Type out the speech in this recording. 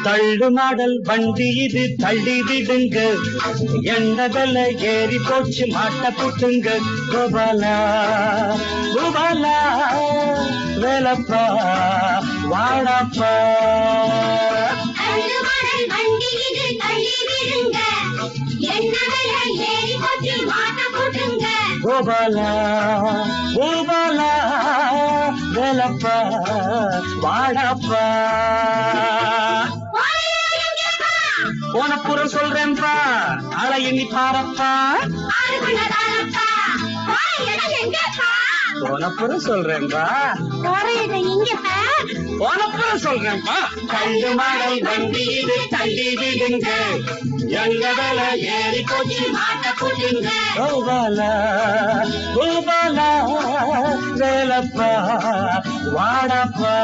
தள்ளு மாடல் வண்டி இது தள்ளி விடுங்க, எண்ணதல ஏறி போச்சு மாட்ட புட்டுங்க. கோபாலா கோபாலா வேலப்பா வாழப்பா. கோபாலா கோபாலா வேலப்பா வாழப்பா. போனப்புறம் சொல்றேன்பா, ஆளை எண்ணி பாரப்பா. போனப்புறம் சொல்றேன்பா, போனப்புறம் சொல்றேன்பா. கண்டு மாடல் வண்டி இது தள்ளி விடுங்க, எங்கடல ஏறி போச்சு மாட்ட புட்டுங்க. கோபாலா கோபாலா வேலப்பா வாடப்பா.